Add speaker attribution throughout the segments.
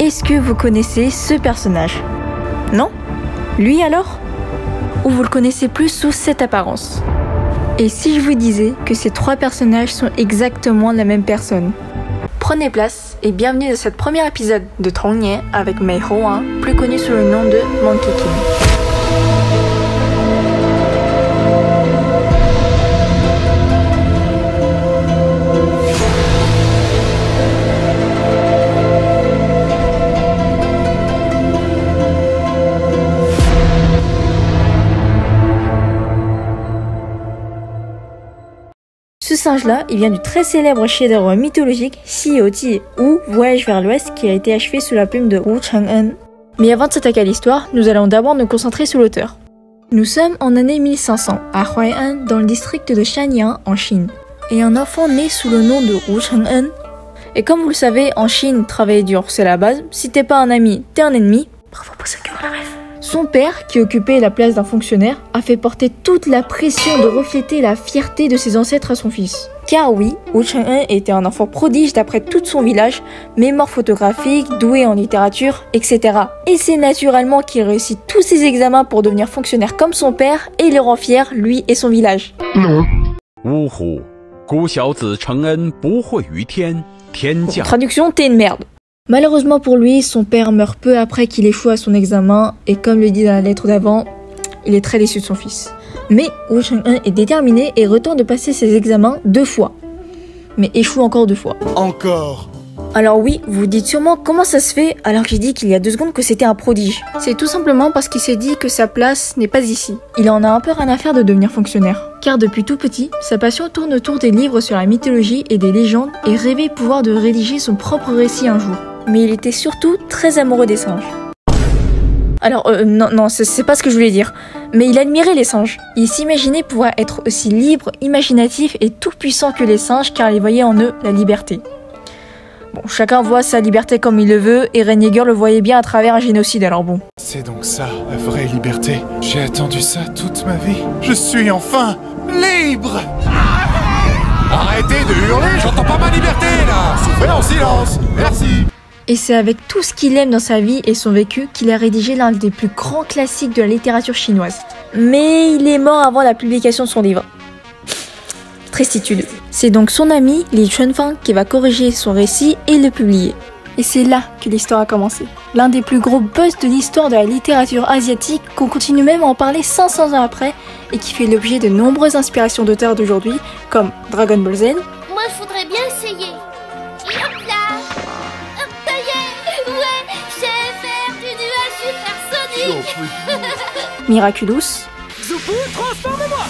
Speaker 1: est-ce que vous connaissez ce personnage? Non? Lui alors? Ou vous le connaissez plus sous cette apparence? Et si je vous disais que ces trois personnages sont exactement la même personne? Prenez place et bienvenue dans ce premier épisode de Tongnie avec Mei Ho, plus connu sous le nom de Monkey King. Ce singe-là, il vient du très célèbre chef-d'œuvre mythologique Xi You Ji ou Voyage vers l'Ouest qui a été achevé sous la plume de Wu Cheng'en. Mais avant de s'attaquer à l'histoire, nous allons d'abord nous concentrer sur l'auteur. Nous sommes en année 1500 à Huai'an dans le district de Shanyang en Chine. Et un enfant né sous le nom de Wu Cheng'en. Et comme vous le savez, en Chine, travailler dur c'est la base. Si t'es pas un ami, t'es un ennemi. Bravo pour ça que la rêve. Son père, qui occupait la place d'un fonctionnaire, a fait porter toute la pression de refléter la fierté de ses ancêtres à son fils. Car oui, Wu Cheng'en était un enfant prodige d'après tout son village, mémoire photographique, doué en littérature, etc. Et c'est naturellement qu'il réussit tous ses examens pour devenir fonctionnaire comme son père et le rend fier, lui et son village. Traduction, t'es une merde. Malheureusement pour lui, son père meurt peu après qu'il échoue à son examen et comme le dit dans la lettre d'avant, il est très déçu de son fils. Mais Wu Cheng'en est déterminé et retente de passer ses examens 2 fois. Mais échoue encore 2 fois. Encore. Alors oui, vous vous dites sûrement comment ça se fait alors que j'ai dit qu'il y a 2 secondes que c'était un prodige. C'est tout simplement parce qu'il s'est dit que sa place n'est pas ici. Il en a un peu rien à faire de devenir fonctionnaire. Car depuis tout petit, sa passion tourne autour des livres sur la mythologie et des légendes et rêvait pouvoir de rédiger son propre récit un jour. Mais il était surtout très amoureux des singes. Alors, non, c'est pas ce que je voulais dire. Mais il admirait les singes. Il s'imaginait pouvoir être aussi libre, imaginatif et tout puissant que les singes car il voyait en eux la liberté. Bon, chacun voit sa liberté comme il le veut et Rhaenyra le voyait bien à travers un génocide, alors bon.
Speaker 2: C'est donc ça, la vraie liberté. J'ai attendu ça toute ma vie. Je suis enfin libre.
Speaker 3: Arrêtez de hurler, j'entends pas ma liberté là. Souffrez en silence, merci.
Speaker 1: Et c'est avec tout ce qu'il aime dans sa vie et son vécu qu'il a rédigé l'un des plus grands classiques de la littérature chinoise. Mais il est mort avant la publication de son livre. Tristitude. C'est donc son ami Li Chunfang qui va corriger son récit et le publier. Et c'est là que l'histoire a commencé. L'un des plus gros buzz de l'histoire de la littérature asiatique qu'on continue même à en parler 500 ans après et qui fait l'objet de nombreuses inspirations d'auteurs d'aujourd'hui comme Dragon Ball Z.
Speaker 4: Moi je voudrais bien essayer. Hop là. Hop, ça y est. Ouais, je sais faire du nuage supersonique.
Speaker 1: Miraculous.
Speaker 3: Zoupou, transforme-moi.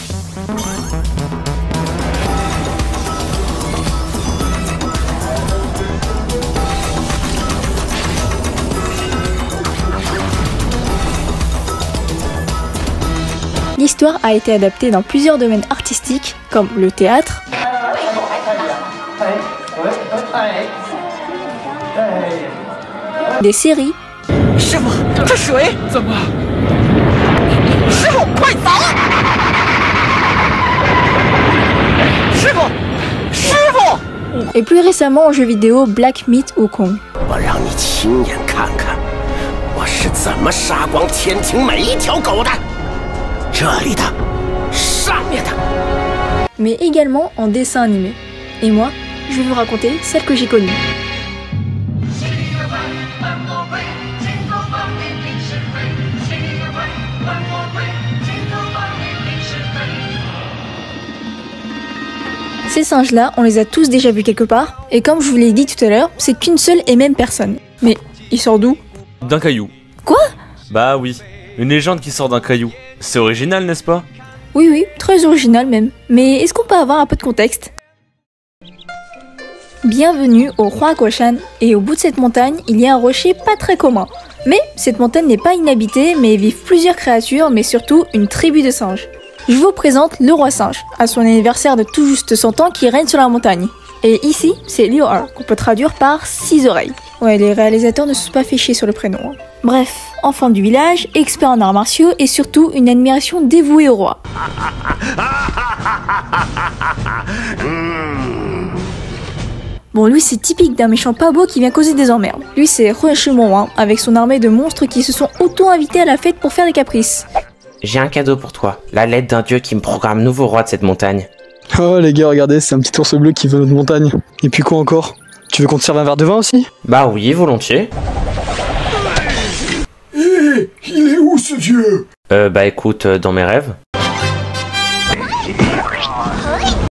Speaker 1: L'histoire a été adaptée dans plusieurs domaines artistiques comme le théâtre, des séries, et plus récemment en jeu vidéo Black Myth Wukong. Mais également en dessin animé. Et moi, je vais vous raconter celle que j'ai connue. Ces singes-là, on les a tous déjà vus quelque part. Et comme je vous l'ai dit tout à l'heure, c'est qu'une seule et même personne. Mais il sort d'où?
Speaker 5: D'un caillou.
Speaker 1: Quoi?
Speaker 5: Bah oui, une légende qui sort d'un caillou. C'est original, n'est-ce pas?
Speaker 1: Oui, très original même. Mais est-ce qu'on peut avoir un peu de contexte? Bienvenue au Huaguoshan, et au bout de cette montagne, il y a un rocher pas très commun. Mais cette montagne n'est pas inhabitée, mais vivent plusieurs créatures, mais surtout une tribu de singes. Je vous présente le roi singe, à son anniversaire de tout juste 100 ans qui règne sur la montagne. Et ici, c'est Liu Er, qu'on peut traduire par 6 oreilles. Ouais, les réalisateurs ne se sont pas fait chier sur le prénom. Hein. Bref, enfant du village, expert en arts martiaux et surtout une admiration dévouée au roi. Bon, lui c'est typique d'un méchant pas beau qui vient causer des emmerdes. Lui c'est Hueshimon, avec son armée de monstres qui se sont auto-invités à la fête pour faire des caprices.
Speaker 6: J'ai un cadeau pour toi, la lettre d'un dieu qui me programme nouveau roi de cette montagne.
Speaker 7: Oh les gars, regardez, c'est un petit ours bleu qui veut notre montagne. Et puis quoi encore? Tu veux qu'on te serve un verre de vin aussi?
Speaker 6: Bah oui, volontiers.
Speaker 2: Hé, il est où ce dieu?
Speaker 6: Bah écoute, dans mes rêves.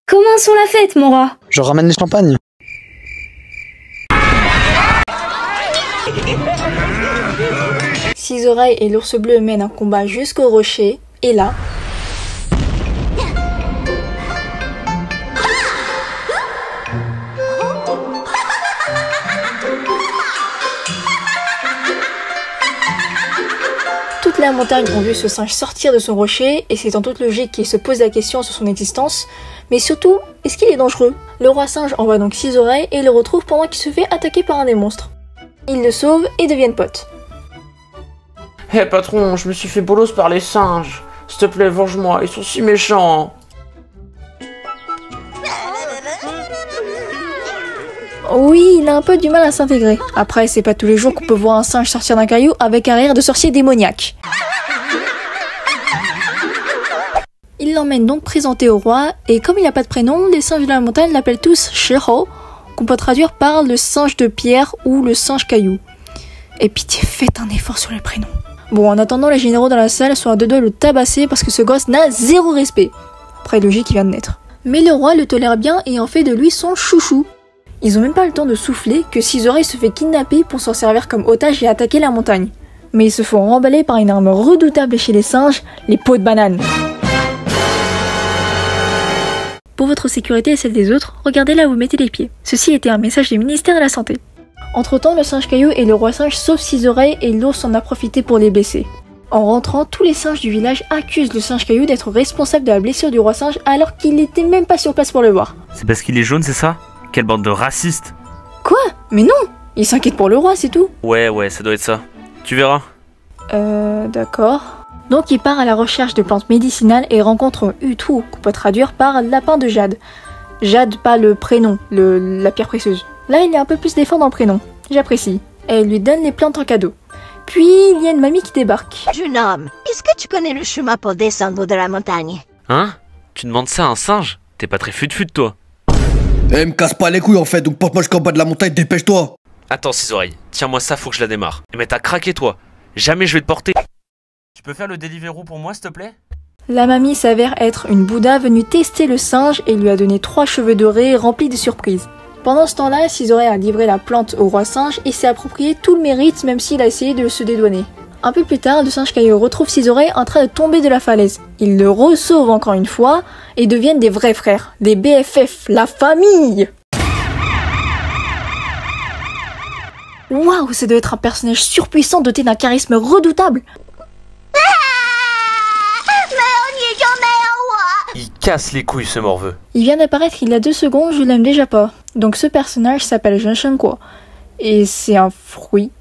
Speaker 8: Commençons la fête, mon roi.
Speaker 7: Je ramène les champagnes.
Speaker 1: Six Oreilles et l'ours bleu mènent un combat jusqu'au rocher, et là... toute la montagne ont vu ce singe sortir de son rocher, et c'est en toute logique qu'il se pose la question sur son existence, mais surtout, est-ce qu'il est dangereux? Le roi singe envoie donc Six Oreilles et le retrouve pendant qu'il se fait attaquer par un des monstres. Ils le sauvent et deviennent potes.
Speaker 6: Hé patron, je me suis fait bolos par les singes. S'il te plaît, venge-moi, ils sont si méchants.
Speaker 1: Oui, il a un peu du mal à s'intégrer. Après, c'est pas tous les jours qu'on peut voir un singe sortir d'un caillou avec un rire de sorcier démoniaque. Il l'emmène donc présenter au roi, et comme il n'a pas de prénom, les singes de la montagne l'appellent tous Shiho, qu'on peut traduire par le singe de pierre ou le singe caillou. Et pitié, faites un effort sur le prénom. Bon, en attendant, les généraux dans la salle sont à deux doigts de le tabasser parce que ce gosse n'a zéro respect. Après, logique, il vient de naître. Mais le roi le tolère bien et en fait de lui son chouchou. Ils ont même pas le temps de souffler que Six Oreilles se fait kidnapper pour s'en servir comme otage et attaquer la montagne. Mais ils se font remballer par une arme redoutable chez les singes, les peaux de banane. Pour votre sécurité et celle des autres, regardez là où vous mettez les pieds. Ceci était un message du ministère de la Santé. Entre-temps, le singe caillou et le roi singe sauvent Six Oreilles et l'ours en a profité pour les blesser. En rentrant, tous les singes du village accusent le singe caillou d'être responsable de la blessure du roi singe alors qu'il n'était même pas sur place pour le voir.
Speaker 5: C'est parce qu'il est jaune, c'est ça? Quelle bande de racistes!
Speaker 1: Quoi? Mais non! Il s'inquiète pour le roi, c'est tout.
Speaker 5: Ouais, ça doit être ça. Tu verras.
Speaker 1: D'accord. Donc il part à la recherche de plantes médicinales et rencontre Utu, qu'on peut traduire par lapin de jade. Jade, pas le prénom, la pierre précieuse. Là, il y a un peu plus d'effort dans le prénom. J'apprécie. Elle lui donne les plantes en cadeau. Puis, il y a une mamie qui débarque.
Speaker 9: Jeune homme, est-ce que tu connais le chemin pour descendre de la montagne?
Speaker 5: Hein? Tu demandes ça à un singe? T'es pas très fut-fut, toi.
Speaker 10: Eh, me casse pas les couilles en fait, donc porte-moi jusqu'en bas de la montagne, dépêche-toi.
Speaker 5: Attends, Six Oreilles, tiens-moi ça, faut que je la démarre. Mais t'as craqué, toi. Jamais je vais te porter. Tu peux faire le Deliveroo pour moi, s'il te plaît?
Speaker 1: La mamie s'avère être une Bouddha venue tester le singe et lui a donné 3 cheveux dorés remplis de surprises. Pendant ce temps-là, Six Oreilles a livré la plante au roi singe et s'est approprié tout le mérite même s'il a essayé de se dédouaner. Un peu plus tard, le singe caillou retrouve Six Oreilles en train de tomber de la falaise. Il le re-sauve encore une fois et deviennent des vrais frères, des BFF, la famille. Waouh, ça doit être un personnage surpuissant doté d'un charisme redoutable.
Speaker 5: Il casse les couilles, ce morveux.
Speaker 1: Il vient d'apparaître il y a 2 secondes, je l'aime déjà pas. Donc ce personnage s'appelle Jinshenko. Et c'est un fruit.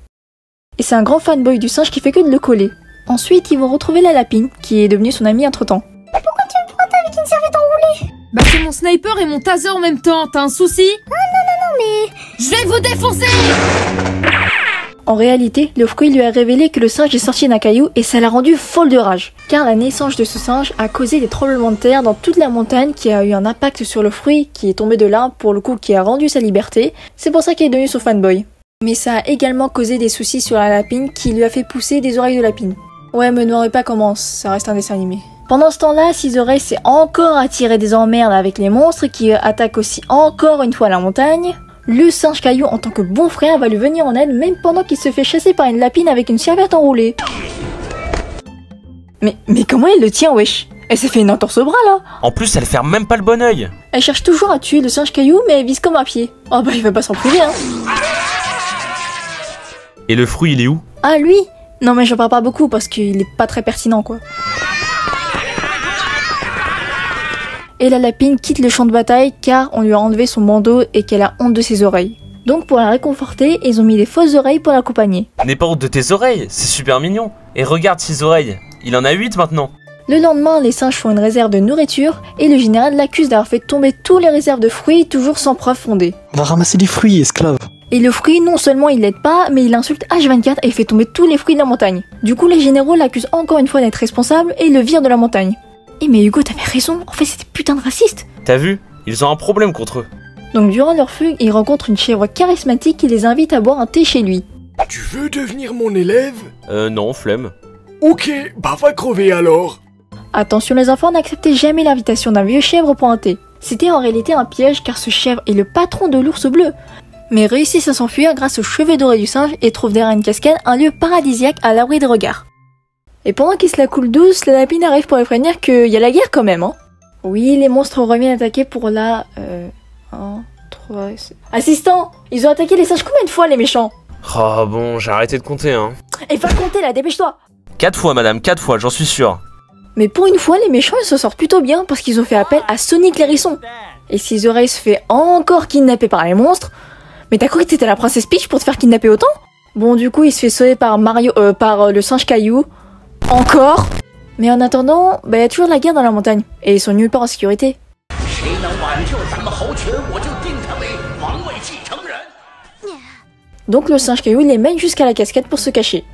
Speaker 1: Et c'est un grand fanboy du singe qui fait que de le coller. Ensuite, ils vont retrouver la lapine, qui est devenue son amie entre-temps.
Speaker 8: Pourquoi tu me prends avec une serviette enroulée? Bah c'est mon sniper et mon taser en même temps, t'as un souci? Non, mais... Je vais vous défoncer!
Speaker 1: En réalité, le fruit lui a révélé que le singe est sorti d'un caillou et ça l'a rendu folle de rage. Car la naissance de ce singe a causé des tremblements de terre dans toute la montagne qui a eu un impact sur le fruit qui est tombé de l'arbre pour le coup qui a rendu sa liberté. C'est pour ça qu'il est devenu son fanboy. Mais ça a également causé des soucis sur la lapine qui lui a fait pousser des oreilles de lapine. Ouais, me demandez pas comment, ça reste un dessin animé. Pendant ce temps-là, Six Oreilles s'est encore attiré des emmerdes avec les monstres qui attaquent aussi encore une fois la montagne. Le singe caillou, en tant que bon frère, va lui venir en aide même pendant qu'il se fait chasser par une lapine avec une serviette enroulée. Mais comment elle le tient, wesh? Elle s'est fait une entorse au bras, là.
Speaker 5: En plus, elle ferme même pas le bon œil.
Speaker 1: Elle cherche toujours à tuer le singe caillou, mais elle vise comme un pied. Oh bah, il va pas s'en priver, hein.
Speaker 5: Et le fruit, il est où?
Speaker 1: Ah, lui? Non, mais j'en parle pas beaucoup parce qu'il est pas très pertinent, quoi. Et la lapine quitte le champ de bataille car on lui a enlevé son bandeau et qu'elle a honte de ses oreilles. Donc pour la réconforter, ils ont mis des fausses oreilles pour l'accompagner.
Speaker 5: N'aie pas honte de tes oreilles, c'est super mignon. Et regarde Six Oreilles, il en a 8 maintenant.
Speaker 1: Le lendemain, les singes font une réserve de nourriture et le général l'accuse d'avoir fait tomber tous les réserves de fruits, toujours sans preuve fondée.
Speaker 7: On va ramasser les fruits, esclave.
Speaker 1: Et le fruit, non seulement il l'aide pas, mais il insulte H24 et fait tomber tous les fruits de la montagne. Du coup, les généraux l'accusent encore une fois d'être responsable et le virent de la montagne. Eh mais Hugo, t'avais raison, en fait c'était putain de raciste.
Speaker 5: T'as vu? Ils ont un problème contre eux.
Speaker 1: Donc durant leur fugue, ils rencontrent une chèvre charismatique qui les invite à boire un thé chez lui.
Speaker 11: Tu veux devenir mon élève?
Speaker 5: Non, flemme.
Speaker 11: Ok, bah va crever alors.
Speaker 1: Attention les enfants, n'acceptez jamais l'invitation d'un vieux chèvre pour un thé. C'était en réalité un piège car ce chèvre est le patron de l'ours bleu. Mais réussissent à s'enfuir grâce aux cheveux dorés du singe et trouvent derrière une cascade un lieu paradisiaque à l'abri des regards. Et pendant qu'ils se la coulent douce, la lapine arrive pour les prévenir qu'il y a la guerre quand même, hein. Oui, les monstres reviennent attaquer pour la... 1, 3... Assistant, ils ont attaqué les singes combien de fois les méchants?
Speaker 5: Oh bon, j'ai arrêté de compter, hein.
Speaker 1: Et va compter là, dépêche-toi.
Speaker 5: 4 fois, madame, 4 fois, j'en suis sûr.
Speaker 1: Mais pour une fois, les méchants ils se sortent plutôt bien parce qu'ils ont fait appel à Sonic l'hérisson. Et si Zoraï se fait encore kidnapper par les monstres... Mais t'as cru que t'étais la princesse Peach pour te faire kidnapper autant? Bon, du coup, il se fait sauver par le singe caillou. Encore. Mais en attendant, bah y a toujours la guerre dans la montagne. Et ils sont nulle part en sécurité. Donc le singe caillou les mène jusqu'à la cascade pour se cacher.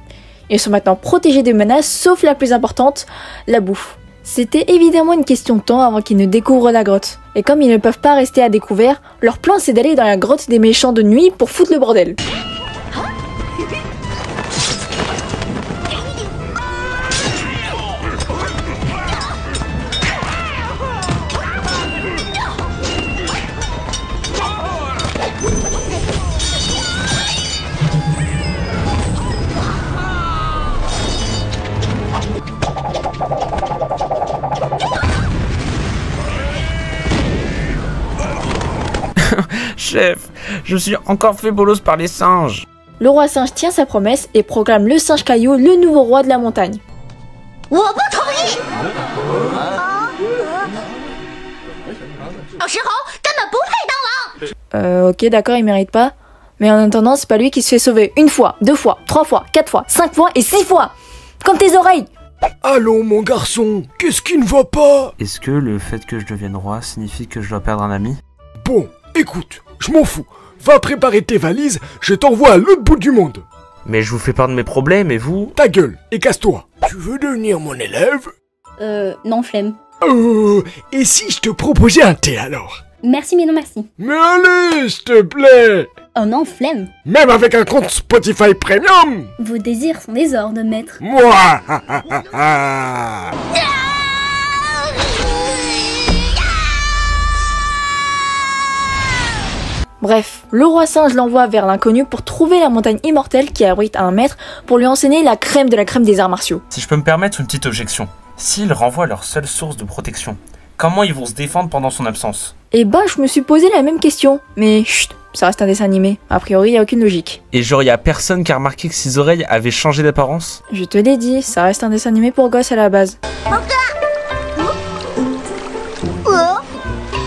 Speaker 1: Ils sont maintenant protégés des menaces, sauf la plus importante, la bouffe. C'était évidemment une question de temps avant qu'ils ne découvrent la grotte. Et comme ils ne peuvent pas rester à découvert, leur plan c'est d'aller dans la grotte des méchants de nuit pour foutre le bordel.
Speaker 6: Chef, je suis encore fait bolos par les singes.
Speaker 1: Le roi singe tient sa promesse et proclame le singe caillou le nouveau roi de la montagne. Ok, d'accord, il mérite pas. Mais en attendant, c'est pas lui qui se fait sauver. 1 fois, 2 fois, 3 fois, 4 fois, 5 fois et 6 fois. Comme tes oreilles.
Speaker 11: Allons mon garçon, qu'est-ce qui ne va pas?
Speaker 5: Est-ce que le fait que je devienne roi signifie que je dois perdre un ami?
Speaker 11: Bon, écoute, je m'en fous. Va préparer tes valises, je t'envoie à l'autre bout du monde.
Speaker 5: Mais je vous fais part de mes problèmes et vous?
Speaker 11: Ta gueule et casse-toi. Tu veux devenir mon élève?
Speaker 12: Non, flemme.
Speaker 11: Et si je te proposais un thé alors?
Speaker 12: Merci, mais non merci.
Speaker 11: Mais allez, s'il te plaît.
Speaker 12: Oh non, flemme.
Speaker 11: Même avec un compte Spotify Premium?
Speaker 12: Vos désirs sont des ordres, maître.
Speaker 11: Moi.
Speaker 1: Bref, le roi singe l'envoie vers l'inconnu pour trouver la montagne immortelle qui abrite un maître pour lui enseigner la crème de la crème des arts martiaux.
Speaker 5: Si je peux me permettre une petite objection. S'ils renvoient leur seule source de protection, comment ils vont se défendre pendant son absence?
Speaker 1: Et bah, je me suis posé la même question. Mais chut, ça reste un dessin animé. A priori, y a aucune logique.
Speaker 5: Et genre, y a personne qui a remarqué que ses oreilles avaient changé d'apparence?
Speaker 1: Je te l'ai dit, ça reste un dessin animé pour gosses à la base.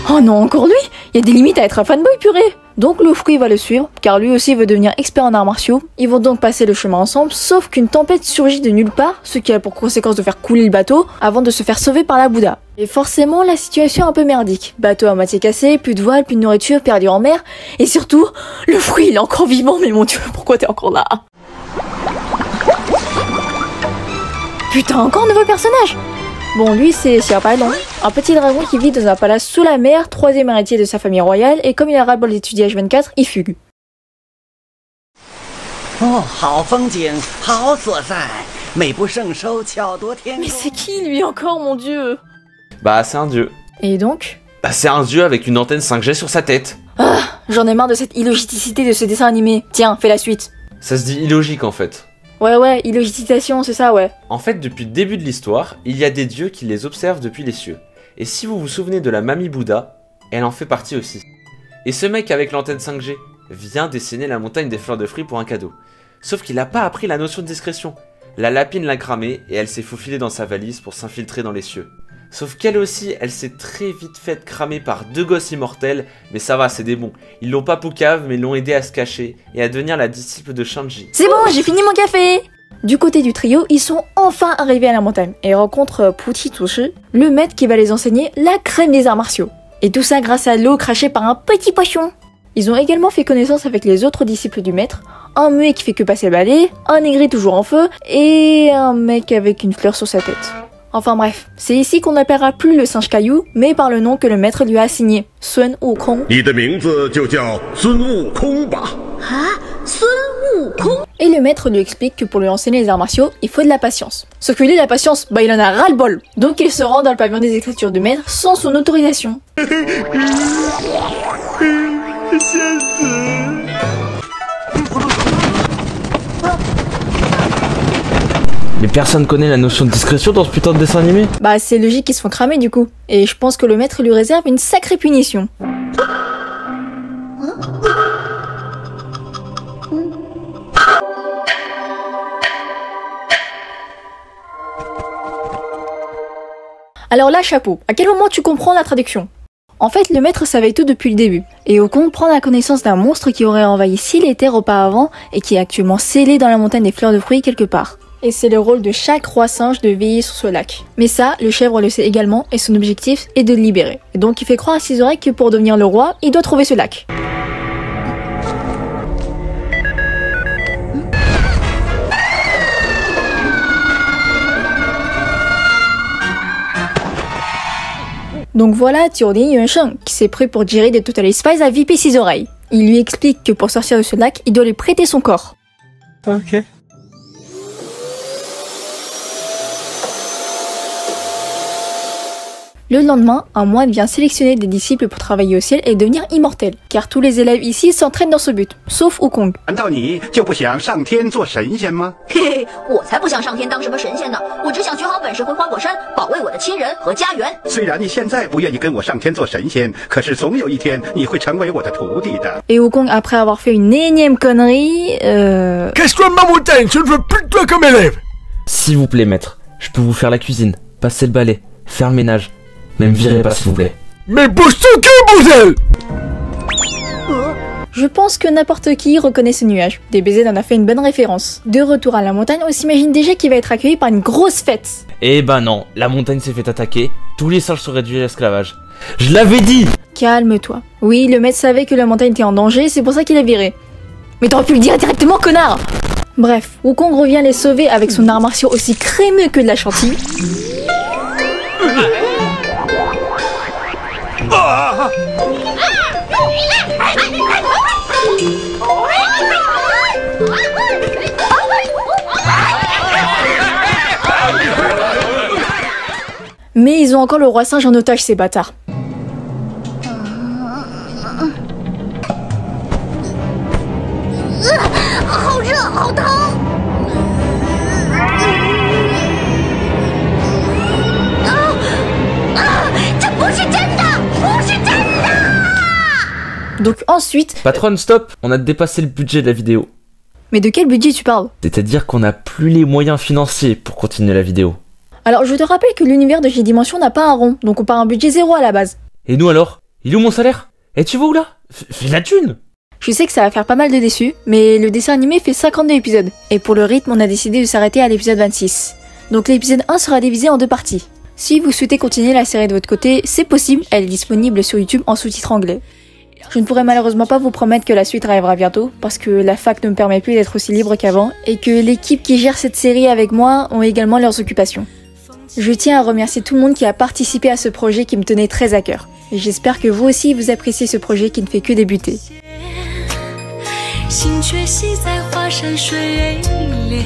Speaker 1: Oh non, encore lui? Y a des limites à être un fanboy purée. Donc le fruit va le suivre, car lui aussi veut devenir expert en arts martiaux. Ils vont donc passer le chemin ensemble, sauf qu'une tempête surgit de nulle part, ce qui a pour conséquence de faire couler le bateau, avant de se faire sauver par la Bouddha. Et forcément, la situation est un peu merdique. Bateau à moitié cassé, plus de voile, plus de nourriture, perdu en mer, et surtout, le fruit il est encore vivant, mais mon dieu, pourquoi t'es encore là? Putain, encore un nouveau personnage! Bon, lui, c'est Sirpalon, un petit dragon qui vit dans un palace sous la mer, 3e héritier de sa famille royale, et comme il a ras-le-bol d'étudier H24, il fugue. Mais c'est qui, lui, encore, mon dieu?
Speaker 5: Bah, c'est un dieu.
Speaker 1: Et donc?
Speaker 5: Bah, c'est un dieu avec une antenne 5G sur sa tête.
Speaker 1: Ah, j'en ai marre de cette illogiticité de ce dessin animé. Tiens, fais la suite.
Speaker 5: Ça se dit illogique, en fait.
Speaker 1: Ouais, illogicisation, c'est ça, ouais.
Speaker 5: En fait, depuis le début de l'histoire, il y a des dieux qui les observent depuis les cieux. Et si vous vous souvenez de la mamie Bouddha, elle en fait partie aussi. Et ce mec avec l'antenne 5G vient dessiner la montagne des fleurs de fruits pour un cadeau. Sauf qu'il n'a pas appris la notion de discrétion. La lapine l'a cramée et elle s'est faufilée dans sa valise pour s'infiltrer dans les cieux. Sauf qu'elle aussi, elle s'est très vite faite cramer par 2 gosses immortels, mais ça va, c'est des bons. Ils l'ont pas poucave, mais l'ont aidé à se cacher et à devenir la disciple de Shanji.
Speaker 1: C'est bon, j'ai fini mon café! Du côté du trio, ils sont enfin arrivés à la montagne et rencontrent Puti Zushi, le maître qui va les enseigner la crème des arts martiaux. Et tout ça grâce à l'eau crachée par un petit poisson. Ils ont également fait connaissance avec les autres disciples du maître, un muet qui fait que passer le balai, un aigri toujours en feu, et un mec avec une fleur sur sa tête. Enfin bref, c'est ici qu'on n'appellera plus le singe caillou, mais par le nom que le maître lui a assigné, Sun Wukong. Et le maître lui explique que pour lui enseigner les arts martiaux, il faut de la patience. Sauf que lui, la patience, il en a ras-le-bol. Donc il se rend dans le pavillon des écritures du maître sans son autorisation.
Speaker 5: Mais personne connaît la notion de discrétion dans ce putain de dessin animé.
Speaker 1: Bah c'est logique qu'ils se font cramer du coup. Et je pense que le maître lui réserve une sacrée punition. Alors là, chapeau, à quel moment tu comprends la traduction? En fait, le maître savait tout depuis le début, et Wukong prend la connaissance d'un monstre qui aurait envahi 6 les terres auparavant et qui est actuellement scellé dans la montagne des fleurs de fruits quelque part. Et c'est le rôle de chaque roi singe de veiller sur ce lac. Mais ça, le chèvre le sait également, et son objectif est de le libérer. Et donc il fait croire à ses oreilles que pour devenir le roi, il doit trouver ce lac. Donc voilà Xiaolin Yuansheng qui s'est pris pour gérer des Totally Spies à viper ses oreilles. Il lui explique que pour sortir de ce lac, il doit lui prêter son corps.
Speaker 7: Ok.
Speaker 1: Le lendemain, un moine vient sélectionner des disciples pour travailler au ciel et devenir immortel, car tous les élèves ici s'entraînent dans ce but, sauf Wukong. Et Wukong, après avoir fait une énième connerie,
Speaker 11: Casse-toi de ma montagne, je ne veux plus de toi comme élève.
Speaker 5: S'il vous plaît, maître, je peux vous faire la cuisine, passer le balai, faire le ménage. Même virez pas, s'il vous plaît.
Speaker 11: Mais bouge ton cul, bordel!
Speaker 1: Je pense que n'importe qui reconnaît ce nuage. DBZ en a fait une bonne référence. De retour à la montagne, on s'imagine déjà qu'il va être accueilli par une grosse fête.
Speaker 5: Eh ben non, la montagne s'est fait attaquer, tous les singes sont réduits à l'esclavage. Je l'avais dit!
Speaker 1: Calme-toi. Oui, le maître savait que la montagne était en danger, c'est pour ça qu'il a viré. Mais t'aurais pu le dire directement, connard! Bref, Wukong revient les sauver avec son art martiaux aussi crémeux que de la chantilly. Mais ils ont encore le roi singe en otage, ces bâtards. Donc ensuite...
Speaker 5: Patronne, stop! On a dépassé le budget de la vidéo.
Speaker 1: Mais de quel budget tu parles?
Speaker 5: C'est-à-dire qu'on n'a plus les moyens financiers pour continuer la vidéo.
Speaker 1: Alors je te rappelle que l'univers de G-Dimension n'a pas un rond, donc on part un budget 0 à la base.
Speaker 5: Et nous alors? Il est où mon salaire? Et tu vas où là? Fais la thune!
Speaker 1: Je sais que ça va faire pas mal de déçus, mais le dessin animé fait 52 épisodes. Et pour le rythme, on a décidé de s'arrêter à l'épisode 26. Donc l'épisode 1 sera divisé en 2 parties. Si vous souhaitez continuer la série de votre côté, c'est possible, elle est disponible sur YouTube en sous-titres anglais. Je ne pourrai malheureusement pas vous promettre que la suite arrivera bientôt, parce que la fac ne me permet plus d'être aussi libre qu'avant, et que l'équipe qui gère cette série avec moi ont également leurs occupations. Je tiens à remercier tout le monde qui a participé à ce projet qui me tenait très à cœur. Et j'espère que vous aussi vous appréciez ce projet qui ne fait que débuter. 心却系在华山水里